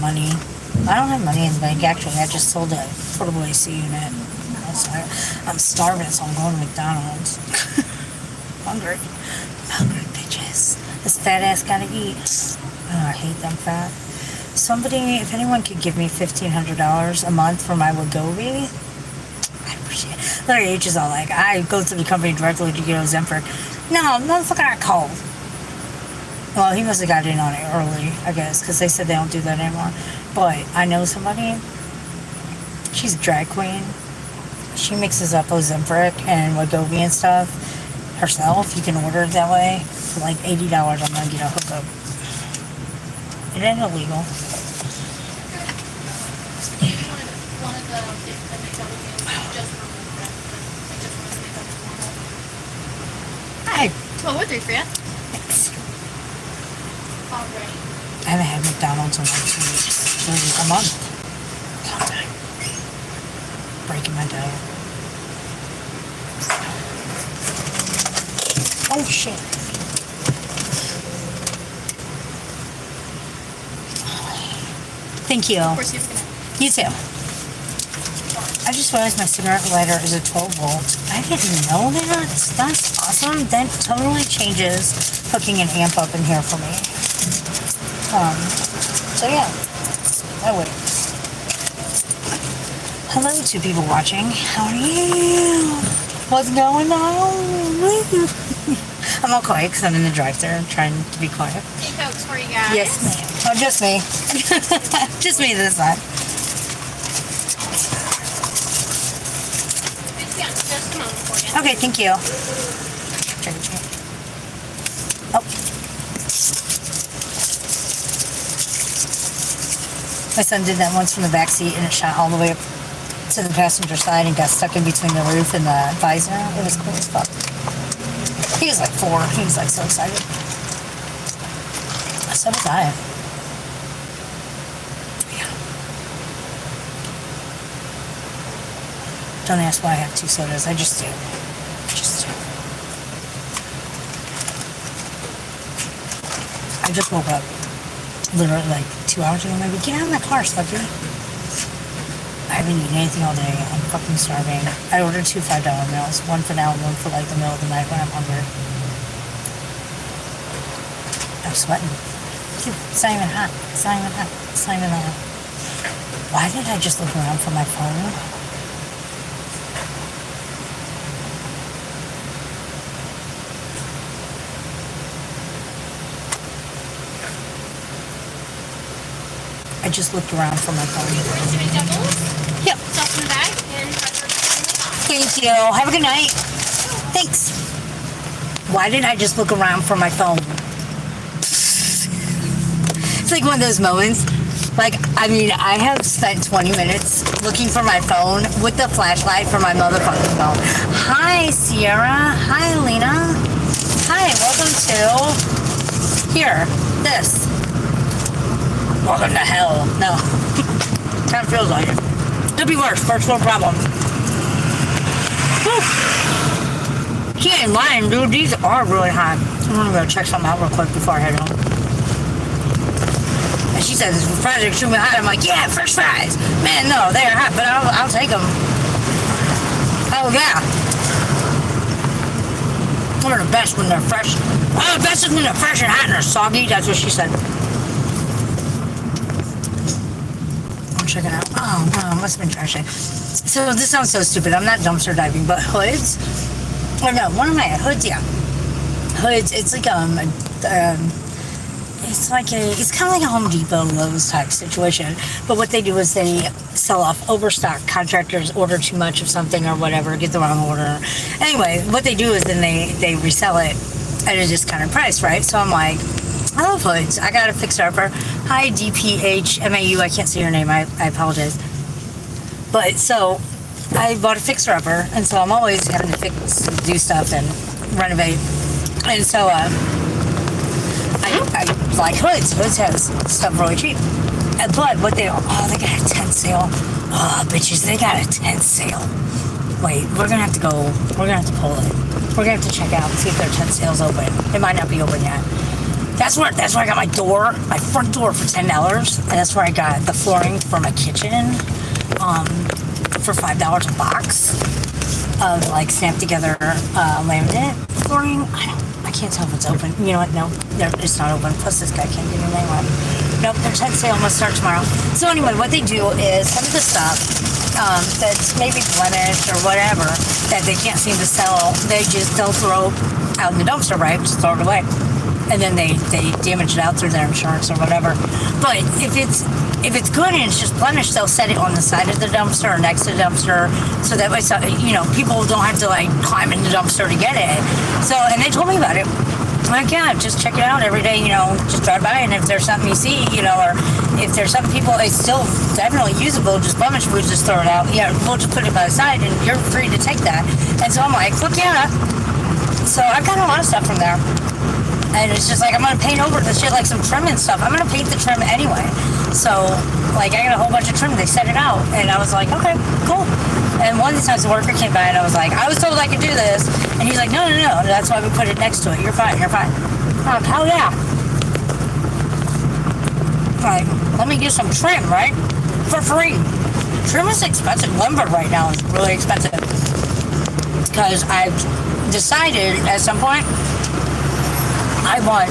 money. I don't have money in the bank, actually. I just sold a portable AC unit. I'm starving, so I'm going to McDonald's. Hungry. Hungry bitches. This fat ass gotta eat. Oh, I hate them fat. Somebody, if anyone could give me $1,500 a month for my Wegovy, I appreciate it. Larry H is all like, I go to the company directly to get Ozempic. No, motherfucker, I called. Well, he must have got in on it early, I guess, because they said they don't do that anymore. But I know somebody, she's a drag queen. She mixes up Ozempic and Wegovy and stuff herself. You can order it that way. For like $80, I'm going to get a hookup. It ain't illegal. Hi. Well, what do for you? Thanks. Alright. I haven't had McDonald's in like 2 weeks. Maybe a month. Long time. Breaking my diet. Oh shit. Thank you. Of course, you're gonna. You too. I just realized my cigarette lighter is a 12 volt. I didn't know that. That's awesome. That totally changes hooking an amp up in here for me. So yeah. Oh wait. Hello to people watching. How are you? What's going on? I'm all quiet because I'm in the drive-thru. I'm trying to be quiet. Hey folks, for you guys. Yes, ma'am. Oh, just me. Just me this time. Just a moment for you. Okay, thank you. Oh. My son did that once from the back seat and it shot all the way up to the passenger side and got stuck in between the roof and the visor. It was cool as fuck. He was like 4. He was like so excited. So was I. Yeah. Don't ask why I have 2 sodas. I just do. I just woke up literally like 2 hours ago. Maybe get out of my car, Sluggy. I haven't eaten anything all day. I'm fucking starving. I ordered 2 $5 meals. One for now and one for like the middle of the night when I'm hungry. I'm sweating. Dude, it's not even hot. It's not even hot. It's not even hot. Why did I just look around for my phone? I just looked around for my phone. Yep. Stuff in the bag and Thank you. Have a good night. Thanks. Why did I just look around for my phone? It's like one of those moments. Like, I mean, I have spent 20 minutes looking for my phone with the flashlight for my motherfucking phone. Hi, Sierra. Hi, Alina. Hi, welcome to... Here, this. Welcome to hell. No. Kind of feels like it. Could be worse. First world problems. Whew. She ain't lying, dude. These are really hot. I'm gonna go check something out real quick before I head home. And she said, this fries are extremely hot. I'm like, yeah, fresh fries. Man, no, they're hot, but I'll take them. Oh, yeah. They're the best when they're fresh. Oh, the best is when they're fresh and hot and they're soggy. That's what she said. Check it out. Oh, no, it must have been trashy. So this sounds so stupid. I'm not dumpster diving, but hoods. Or no, one of my hoods, yeah. Hoods, it's like it's kind of like a Home Depot, Lowe's type situation. But what they do is they sell off overstock. Contractors order too much of something or whatever, get the wrong order. Anyway, what they do is then they resell it at a discounted price, right? So I'm like, I love hoods. I got a fixer-upper. Hi, DPHMAU. I can't say your name. I apologize. But so I bought a fixer-upper, and so I'm always having to do stuff and renovate. And so I like hoods. Hoods has stuff really cheap. But what they got a tent sale. Oh, bitches, they got a tent sale. Wait, we're gonna have to go. We're gonna have to pull it. We're gonna have to check out and see if their tent sale's open. It might not be open yet. That's where I got my front door for $10, and that's where I got the flooring for my kitchen for $5 a box of like stamped together laminate flooring. I can't tell if it's open. You know what? No, it's not open. Plus, this guy can't get in anyway. Nope, their tent sale must start tomorrow. So anyway, what they do is some of the stuff that's maybe blemished or whatever that they can't seem to sell, they'll throw out in the dumpster, right? Just throw it away. And then they damage it out through their insurance or whatever. But if it's good and it's just blemished, they'll set it on the side of the dumpster or next to the dumpster, so that way, people don't have to like climb in the dumpster to get it. So, and they told me about it. I'm like, yeah, just check it out every day. Just drive by, and if there's something you see, or if there's some people, it's still definitely usable, just blemished, we'll just throw it out. Yeah, we'll just put it by the side, and you're free to take that. And so I'm like, fuck yeah. So I've got a lot of stuff from there. And it's just like, I'm going to paint over the shit, like some trim and stuff. I'm going to paint the trim anyway. So, like, I got a whole bunch of trim. They set it out. And I was like, okay, cool. And one of the times the worker came by and I was like, I was told I could do this. And he's like, no. That's why we put it next to it. You're fine. I'm like, hell yeah. Like, let me get some trim, right? For free. Trim is expensive. Lumber right now is really expensive. Because I've decided at some point, I want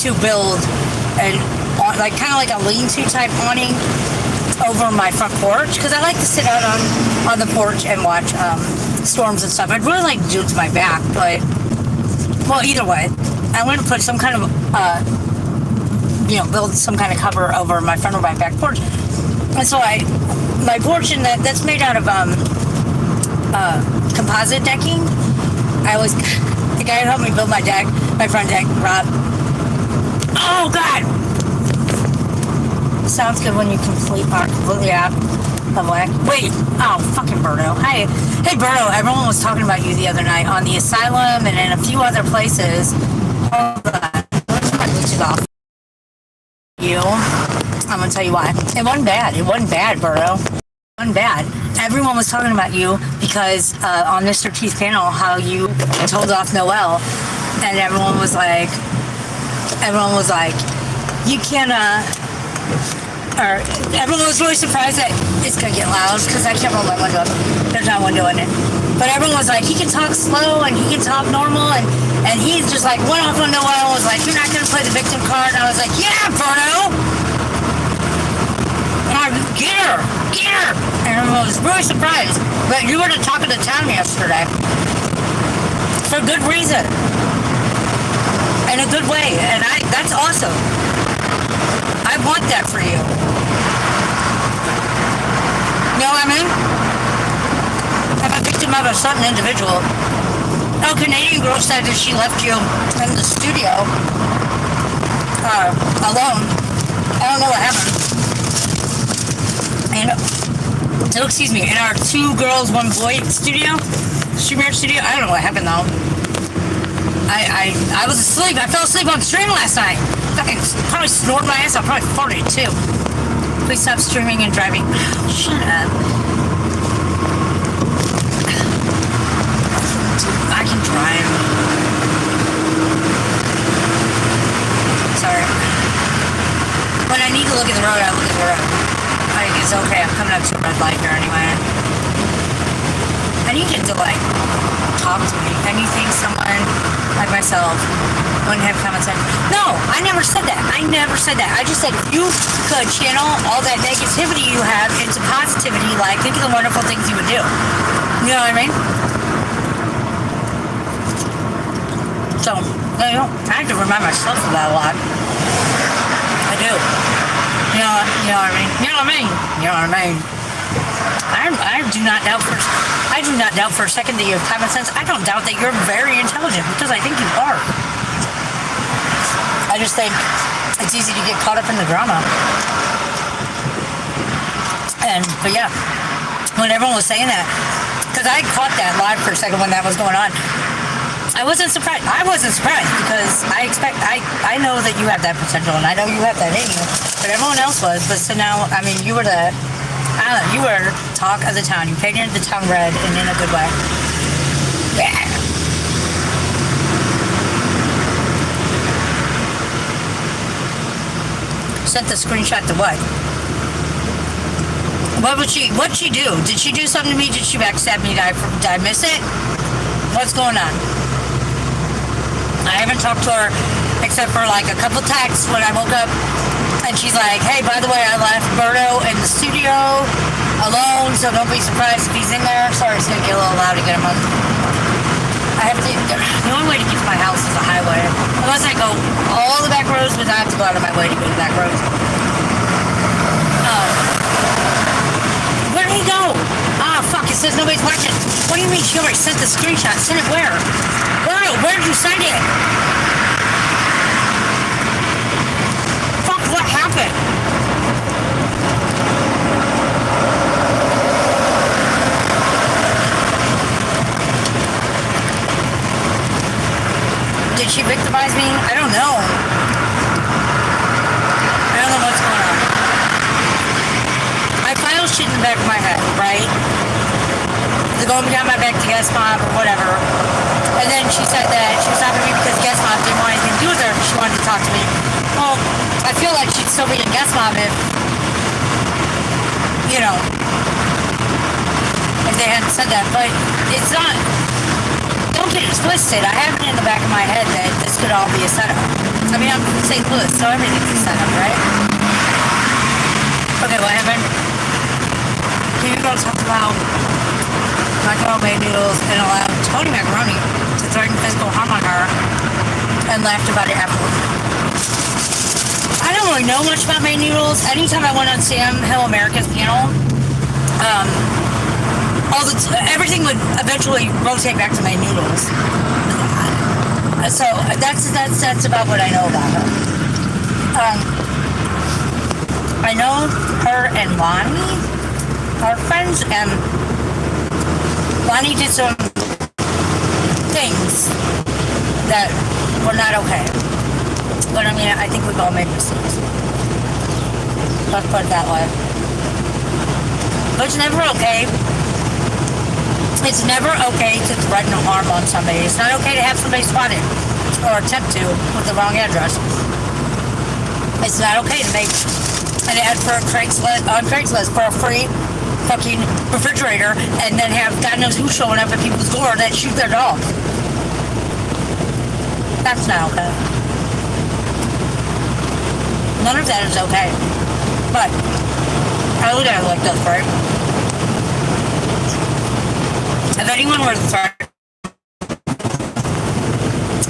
to build kind of like a lean-to type awning over my front porch, because I like to sit out on the porch and watch storms and stuff. I'd really like to do it to my back, but, well, either way, I want to put some kind of, build some kind of cover over my front or my back porch. And so my porch, that's made out of composite decking. The guy who helped me build my deck, my front deck, Rob. Oh, God! Sounds good when you are completely out of whack. Wait, fucking Berto. Hey, Berto, everyone was talking about you the other night on the asylum and in a few other places. Hold on. Let's turn my Bluetooth off. I'm going to tell you why. It wasn't bad, Berto. Bad. Everyone was talking about you because on Mr. T's panel, how you told off Noel, and everyone was like, you can't, or everyone was really surprised that it's gonna get loud because I can't roll my window up. There's not a window in it. But everyone was like, he can talk slow and he can talk normal, and he's just like went off on Noel, was like, you're not gonna play the victim card, and I was like, yeah, Bruno! Get her! And I was really surprised that you were the talk of the town yesterday. For good reason. In a good way. And that's awesome. I want that for you. You know what I mean? I'm a victim of a certain individual. Oh, Canadian girl said that she left you in the studio alone. I don't know what happened. And, excuse me, in our 2 girls, 1 boy studio, streamer studio, I don't know what happened though. I was asleep. I fell asleep on stream last night. Fucking probably snored my ass off. Probably farted too. Please stop streaming and driving. Shut up. Dude, I can drive. Sorry. When I need to look at the road, I look at the road. It's okay, I'm coming up to a red light here anyway. And you get to talk to me, and you think someone like myself wouldn't have common sense. No, I never said that. I just said if you could channel all that negativity you have into positivity, think of the wonderful things you would do. You know what I mean? So, I have to remind myself of that a lot. I do. You know what I mean? I do not doubt for a second that you have common sense. I don't doubt that you're very intelligent, because I think you are. I just think it's easy to get caught up in the drama. But yeah, when everyone was saying that, because I caught that live for a second when that was going on, I wasn't surprised because I know that you have that potential, and I know you have that in you, but everyone else was. But so now, I mean, you were you were talk of the town. You painted the town red, and in a good way. Yeah. sent the screenshot to what? What'd she do? Did she do something to me? Did she backstab me? Did I miss it? What's going on? I haven't talked to her except for like a couple texts when I woke up, and she's like, hey, by the way, I left Berto in the studio alone, so don't be surprised if he's in there. Sorry, it's gonna get a little loud to get him up. I have to, the only way to get to my house is a highway. Unless I go all the back roads, but I have to go out of my way to go to the back roads. Where did he go? Ah, fuck, it says nobody's watching. What do you mean she already sent the screenshot? Send it where? Where did you send it? Fuck, what happened? Did she victimize me? I don't know. I don't know what's going on. I file shit in the back of my head, right? They're going behind my back to Guest Mob or whatever. And then she said that she was talking to me because Guest Mob didn't want anything to do with her. She wanted to talk to me. Well, I feel like she'd still be in Guest Mob if, you know, if they hadn't said that. But it's not, don't get it twisted. I have it in the back of my head that this could all be a setup. I mean, I'm from St. Louis, so everything's a setup, right? Okay, what happened? You girl talked about macaroni noodles and allowed Tony Macaroni to threaten physical harm on her and laughed about it afterward. I don't really know much about made noodles. Anytime I went on Sam Hill America's panel, everything would eventually rotate back to made noodles. So that's about what I know about her. I know her and Lonnie are friends, and Lonnie did some things that were not okay. But I mean, I think we've all made mistakes. Let's put it that way. But it's never okay. It's never okay to threaten harm on somebody. It's not okay to have somebody swatted or attempt to with the wrong address. It's not okay to make an ad for on Craigslist for a free fucking refrigerator and then have God knows who showing up at people's door that shoot their dogs. That's not okay. None of that is okay. But I look at it like this, right? If anyone were to threaten,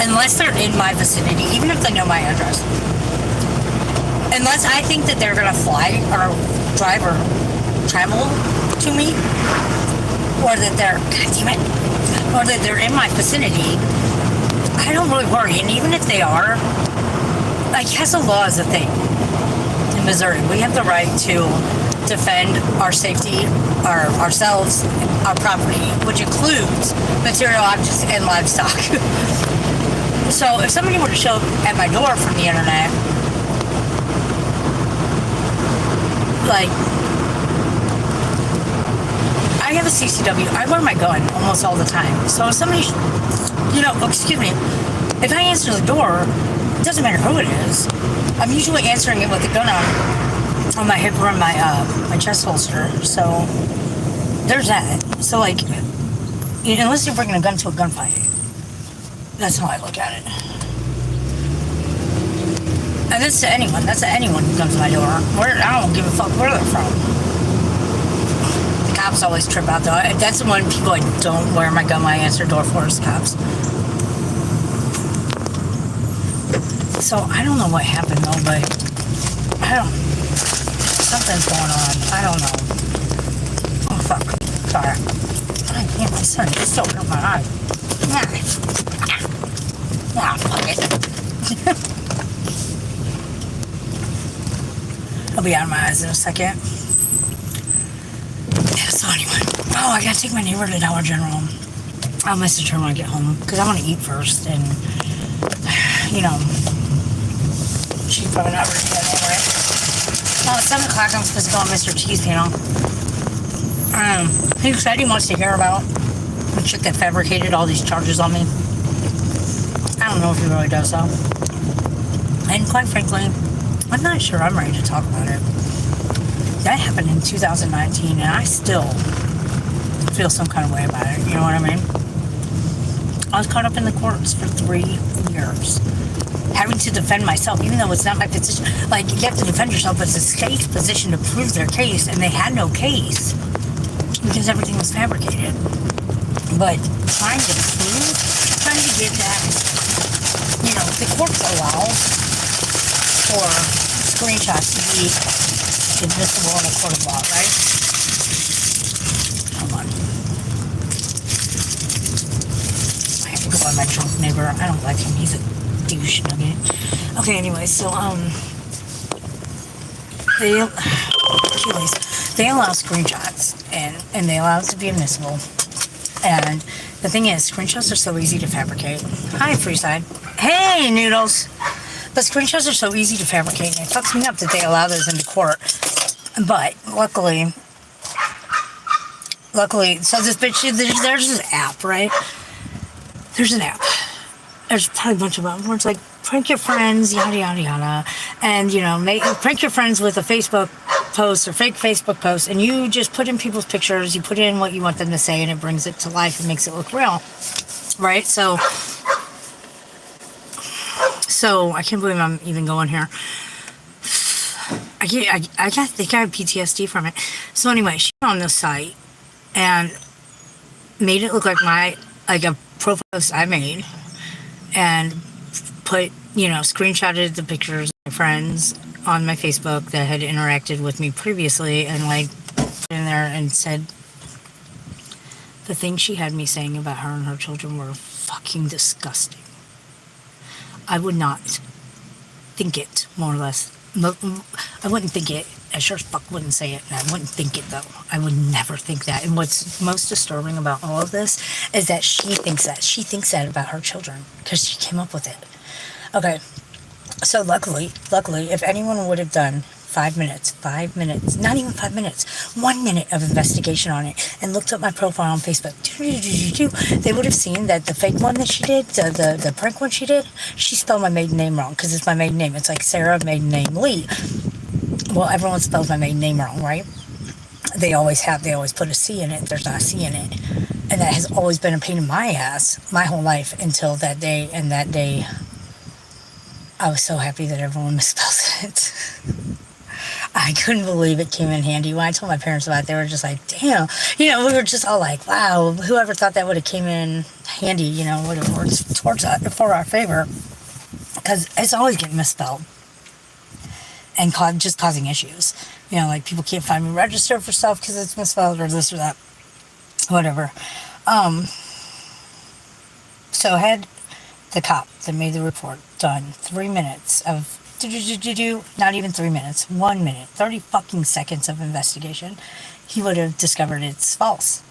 unless they're in my vicinity, even if they know my address, unless I think that they're gonna fly or drive or travel to me, or that they're, God damn it, or that they're in my vicinity, I don't really worry. And even if they are, like, HESA law is a thing in Missouri. We have the right to defend our safety, ourselves, our property, which includes material objects and livestock. So if somebody were to show up at my door from the internet, like, I have a CCW. I wear my gun almost all the time. So if somebody, excuse me, if I answer the door, it doesn't matter who it is. I'm usually answering it with a gun on my hip or on my chest holster. So there's that. So, like, unless you're bringing a gun to a gunfight, that's how I look at it. And that's to anyone. That's to anyone who comes to my door. I don't give a fuck where they're from. The cops always trip out, though. That's the one people I don't wear my gun when I answer the door for is cops. So I don't know what happened, though, but something's going on. I don't know. Oh, fuck. Sorry. God damn, my son just opened my eye. Nah, fuck it. I'll be out of my eyes in a second. Yeah, so anyway. Oh, I gotta take my neighbor to Dollar General. I'll message her when I get home, because I want to eat first, and, she's probably not ready yet anyway. Well, at 7 o'clock, I'm supposed to go on Mr. Cheese panel. He said he wants to hear about the chick that fabricated all these charges on me. I don't know if he really does, though. And quite frankly, I'm not sure I'm ready to talk about it. That happened in 2019, and I still feel some kind of way about it. You know what I mean? I was caught up in the courts for 3 years, having to defend myself, even though it's not my position. Like, you have to defend yourself, but it's the state's position to prove their case, and they had no case because everything was fabricated. But trying to get that, you know, the courts allow for screenshots to be admissible in a court of law, right? Hold on. I have to go by my drunk neighbor. I don't like him. He's a douche nugget. Okay, anyway, so, they allow screenshots, and they allow it to be admissible. And the thing is, screenshots are so easy to fabricate. Hi, Freeside. Hey, Noodles. But screenshots are so easy to fabricate, and it fucks me up that they allow those into court. But luckily, so this bitch, there's this app, right? There's an app. There's probably a bunch of them where it's like, prank your friends, yada, yada, yada. And, you know, prank your friends with a Facebook post or fake Facebook post, and you just put in people's pictures, you put in what you want them to say, and it brings it to life and makes it look real. Right? So I can't believe I'm even going here. I think I have PTSD from it. So anyway, she went on this site and made it look like a profile post I made, and put, you know, screenshotted the pictures of my friends on my Facebook that had interacted with me previously, and like put in there and said the things she had me saying about her and her children were fucking disgusting. I would not think it, more or less. I wouldn't think it. I sure as fuck wouldn't say it, and I wouldn't think it, though. I would never think that. And what's most disturbing about all of this is that she thinks that. She thinks that about her children, because she came up with it. Okay, so luckily, if anyone would have done 5 minutes, not even 5 minutes, 1 minute of investigation on it, and looked up my profile on Facebook, they would have seen that the fake one that she did, the prank one she did, she spelled my maiden name wrong, because it's my maiden name. It's like Sarah, maiden name Lee. Well, everyone spells my maiden name wrong, right? They always put a C in it. There's not a C in it. And that has always been a pain in my ass my whole life until that day. And that day, I was so happy that everyone misspells it. I couldn't believe it came in handy. When I told my parents about it, they were just like, damn. You know, we were just all like, wow, whoever thought that would have came in handy, you know, would have worked for our favor. Because it's always getting misspelled. And just causing issues. You know, like, people can't find me registered for stuff because it's misspelled or this or that. Whatever. So I had the cop that made the report done. 3 minutes of not even 3 minutes. 1 minute. 30 fucking seconds of investigation. He would have discovered it's false.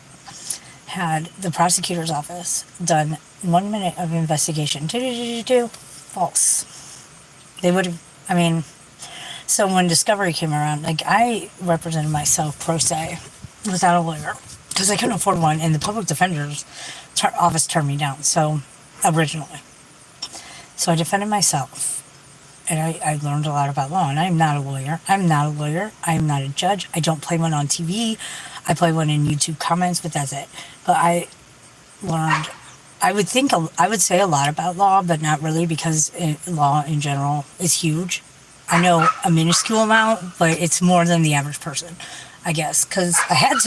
Had the prosecutor's office done 1 minute of investigation. False. They would have, I mean... So when discovery came around, like, I represented myself pro se without a lawyer because I couldn't afford one, and the public defender's office turned me down. So originally, so I defended myself, and I learned a lot about law. And I'm not a lawyer. I am not a judge. I don't play one on TV. I play one in YouTube comments, but that's it. But I learned. I would say a lot about law, but not really, because law in general is huge. I know a minuscule amount, but it's more than the average person, I guess, because I had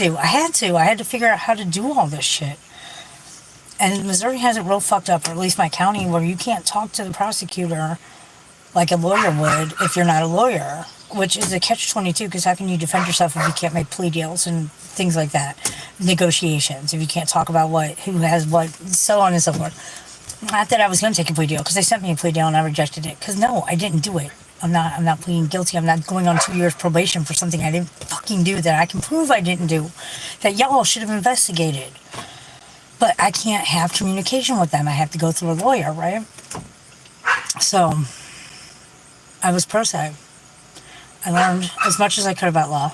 to figure out how to do all this shit. And Missouri has it real fucked up, or at least my county, where you can't talk to the prosecutor like a lawyer would if you're not a lawyer, which is a catch-22, because how can you defend yourself if you can't make plea deals and things like that? Negotiations, if you can't talk about who has what, so on and so forth. Not that I was going to take a plea deal, because they sent me a plea deal and I rejected it, because no, I didn't do it. I'm not pleading guilty. I'm not going on 2 years probation for something I didn't fucking do, that I can prove I didn't do, that y'all should have investigated. But I can't have communication with them. I have to go through a lawyer, right? So I was pro se. I learned as much as I could about law.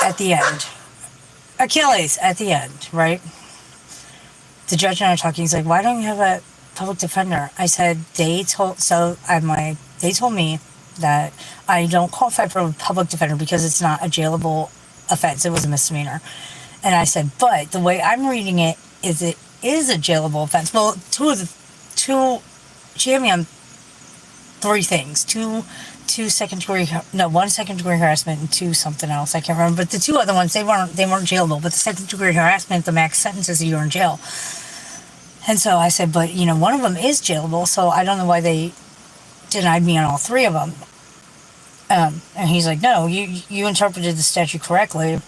At the end, Achilles, at the end, right? The judge and I are talking. He's like, why don't you have a public defender? I said, they told me that I don't qualify for a public defender because it's not a jailable offense. It was a misdemeanor. And I said, but the way I'm reading it is a jailable offense. Well, she had me on 3 things. One second degree harassment and 2 something else. I can't remember. But the 2 other ones, they weren't jailable. But the second degree harassment, the max sentence is a year in jail. And so I said, but one of them is jailable, so I don't know why they denied me on all 3 of them. And he's like, no, you interpreted the statute correctly.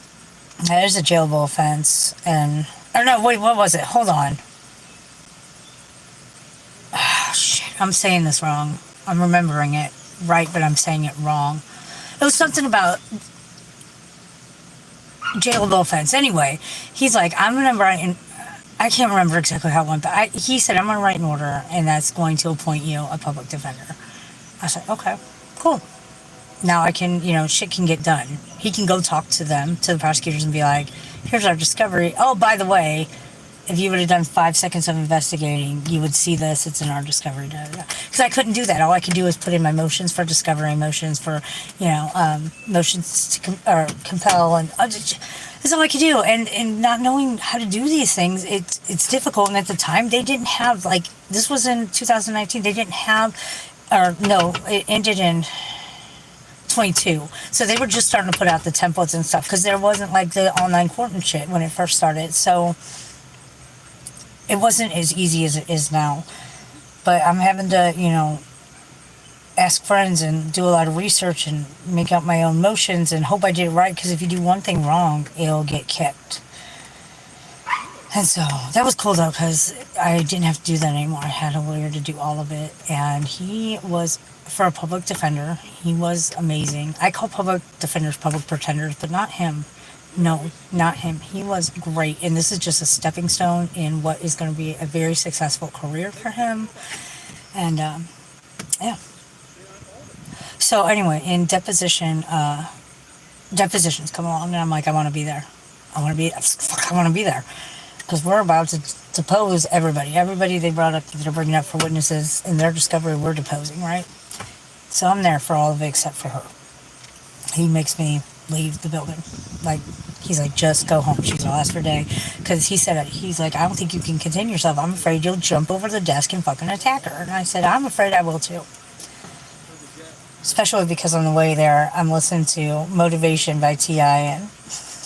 That is a jailable offense. Or no, wait, what was it? Hold on. Oh, shit, I'm saying this wrong. I'm remembering it right, but I'm saying it wrong. It was something about jailable offense. Anyway, he's like, I'm going to write in... I can't remember exactly how it went, but he said, I'm going to write an order, and that's going to appoint you a public defender. I said, okay, cool. Now I can, shit can get done. He can go talk to them, to the prosecutors, and be like, here's our discovery. Oh, by the way, if you would have done 5 seconds of investigating, you would see this. It's in our discovery. Because I couldn't do that. All I could do was put in my motions for discovery, motions for, motions to compel, and that's all I could do. And not knowing how to do these things, it's difficult. And at the time, they didn't have, this was in 2019. They didn't have, it ended in 22. So they were just starting to put out the templates and stuff because there wasn't the online court and shit when it first started. So it wasn't as easy as it is now. But I'm having to, ask friends and do a lot of research and make up my own motions and hope I did it right, because if you do one thing wrong, it'll get kicked. And so that was cool though, because I didn't have to do that anymore. I had a lawyer to do all of it, and he was, for a public defender, he was amazing. I call public defenders public pretenders, but not him. No, not him. He was great, and this is just a stepping stone in what is going to be a very successful career for him. And yeah. So anyway, in depositions come along, and I'm like, I want to be there. I want to be there. Because we're about to depose everybody. Everybody they brought up that they're bringing up for witnesses in their discovery, we're deposing, right? So I'm there for all of it except for her. He makes me leave the building. He's like, just go home. She's the last for day. Because he's like, I don't think you can contain yourself. I'm afraid you'll jump over the desk and fucking attack her. And I said, I'm afraid I will too. Especially because on the way there, I'm listening to Motivation by T.I. and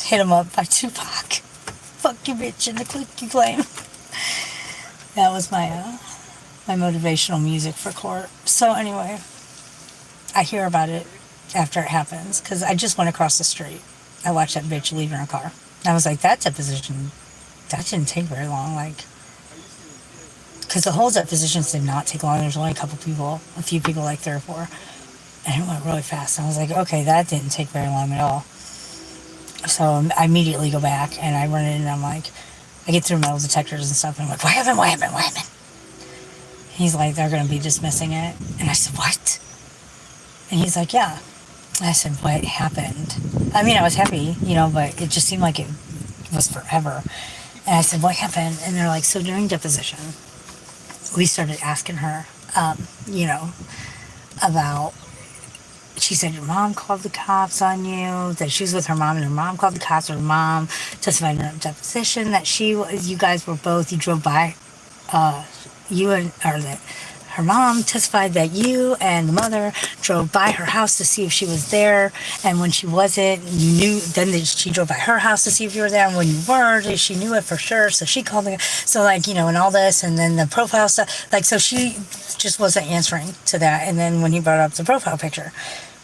Hit 'Em Up by Tupac. Fuck you, bitch, and the click you claim. That was my motivational music for court. So anyway, I hear about it after it happens, because I just went across the street. I watched that bitch leave in her car. I was like, that deposition, that didn't take very long, because the whole depositions did not take long. There's only a few people, 3 or 4. And it went really fast. I was like, okay, that didn't take very long at all. So I immediately go back and I run in and I'm like, I get through metal detectors and stuff. And I'm like, what happened? He's like, they're going to be dismissing it. And I said, what? And he's like, yeah. I said, what happened? I mean, I was happy, but it just seemed like it was forever. And I said, what happened? And they're like, so during deposition, we started asking her, about... She said, your mom called the cops on you, that she was with her mom, and her mom called the cops, or her mom testified in her deposition that you guys were both, you drove by, her mom testified that you and the mother drove by her house to see if she was there, and when she wasn't, you knew, then she drove by her house to see if you were there, and when you weren't, she knew it for sure, so she called me, so and all this, and then the profile stuff, so she just wasn't answering to that. And then when he brought up the profile picture,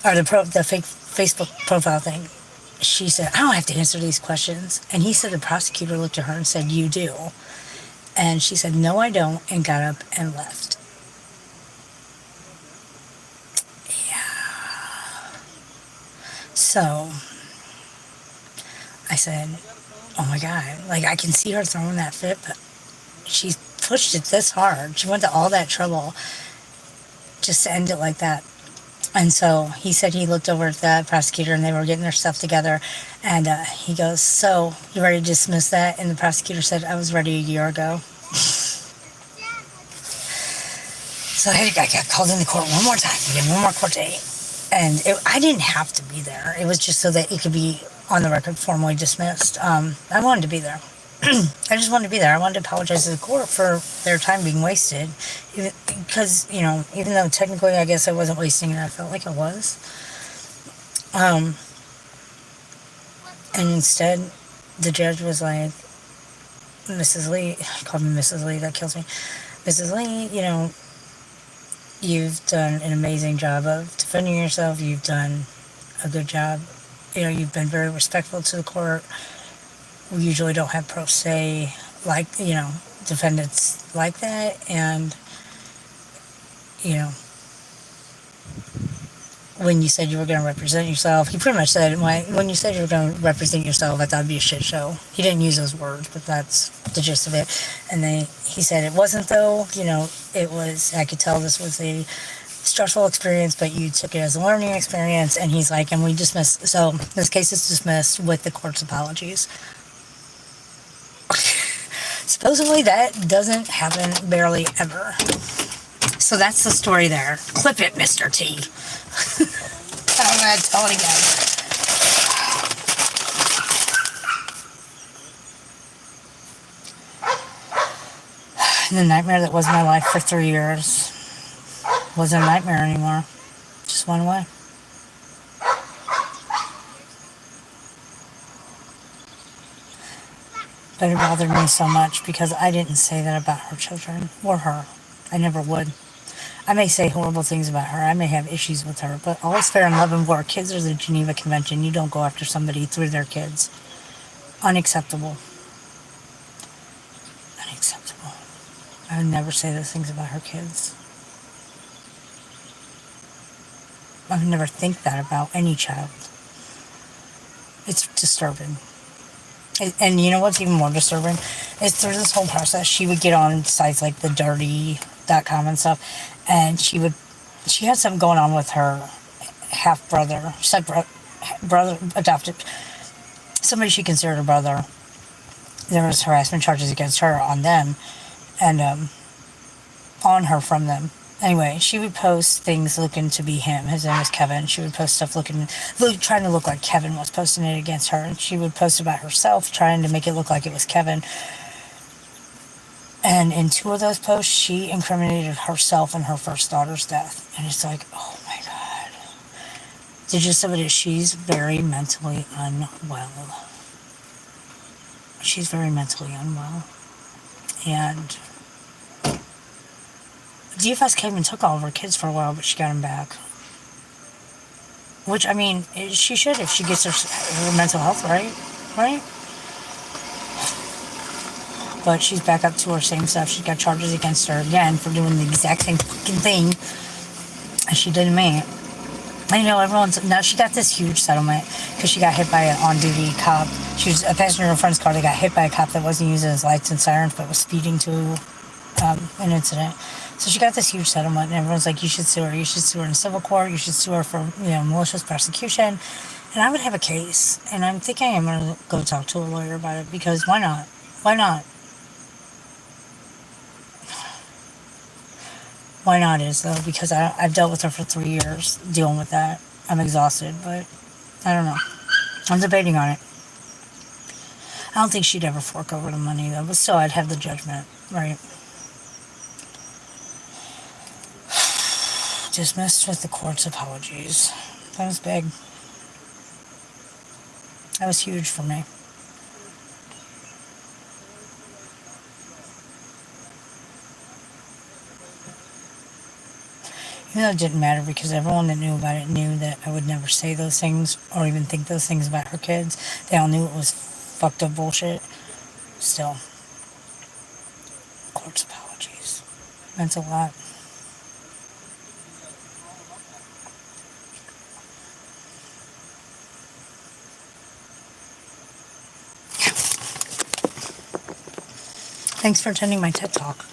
or the fake Facebook profile thing, she said, I don't have to answer these questions. And he said the prosecutor looked at her and said, you do. And she said, no, I don't, and got up and left. Yeah. So I said, oh my God, I can see her throwing that fit, but she pushed it this hard. She went to all that trouble just to end it like that. And so he said he looked over at the prosecutor and they were getting their stuff together. And he goes, so you ready to dismiss that? And the prosecutor said, I was ready a year ago. So I got called into court one more time. We get one more court date. And I didn't have to be there. It was just so that it could be on the record formally dismissed. I wanted to be there. I just wanted to be there. I wanted to apologize to the court for their time being wasted. Because, even though technically I guess I wasn't wasting it, I felt like I was. And instead, the judge was like, Mrs. Lee, called me Mrs. Lee, that kills me. Mrs. Lee, you've done an amazing job of defending yourself. You've done a good job. You've been very respectful to the court. We usually don't have pro se, defendants like that. And, when you said you were going to represent yourself, he pretty much said, when you said you were going to represent yourself, I thought it'd be a shit show. He didn't use those words, but that's the gist of it. And then he said it wasn't, though. It was, I could tell this was a stressful experience, but you took it as a learning experience. And he's like, and we dismissed, so this case is dismissed with the court's apologies. Supposedly that doesn't happen barely ever. So that's the story there. Clip it, Mr. T. I'm going to tell it again. The nightmare that was my life for 3 years wasn't a nightmare anymore. Just went away. But it bothered me so much because I didn't say that about her children or her. I never would. I may say horrible things about her. I may have issues with her, but all is fair in love and war. Kids are the Geneva Convention. You don't go after somebody through their kids. Unacceptable. Unacceptable. I would never say those things about her kids. I would never think that about any child. It's disturbing. And you know what's even more disturbing? Is through this whole process, she would get on sites like the dirty.com and stuff, and she had something going on with her half-brother, brother, adopted, somebody she considered a brother. There was harassment charges against her on them, and on her from them. Anyway, she would post things looking to be him. His name was Kevin. She would post stuff trying to look like Kevin was posting it against her. And she would post about herself, trying to make it look like it was Kevin. And in 2 of those posts, she incriminated herself in her first daughter's death. And it's like, oh my God. The gist of it is she's very mentally unwell. She's very mentally unwell. And DFS came and took all of her kids for a while, but she got them back. Which, I mean, she should if she gets her mental health right. Right? But she's back up to her same stuff. She's got charges against her again for doing the exact same fucking thing as she did to me. I know now she got this huge settlement because she got hit by an on-duty cop. She was a passenger in a friend's car that got hit by a cop that wasn't using his lights and sirens but was speeding to an incident. So she got this huge settlement, and everyone's like, you should sue her. You should sue her in civil court. You should sue her for, malicious prosecution. And I would have a case. And I'm thinking I'm going to go talk to a lawyer about it because why not? Why not? Why not is, though, because I've dealt with her for 3 years dealing with that. I'm exhausted, but I don't know. I'm debating on it. I don't think she'd ever fork over the money, though, but still, I'd have the judgment, right? Dismissed with the court's apologies. That was big. That was huge for me. Even though it didn't matter because everyone that knew about it knew that I would never say those things or even think those things about her kids. They all knew it was fucked up bullshit. Still, court's apologies. Meant a lot. Thanks for attending my TED Talk.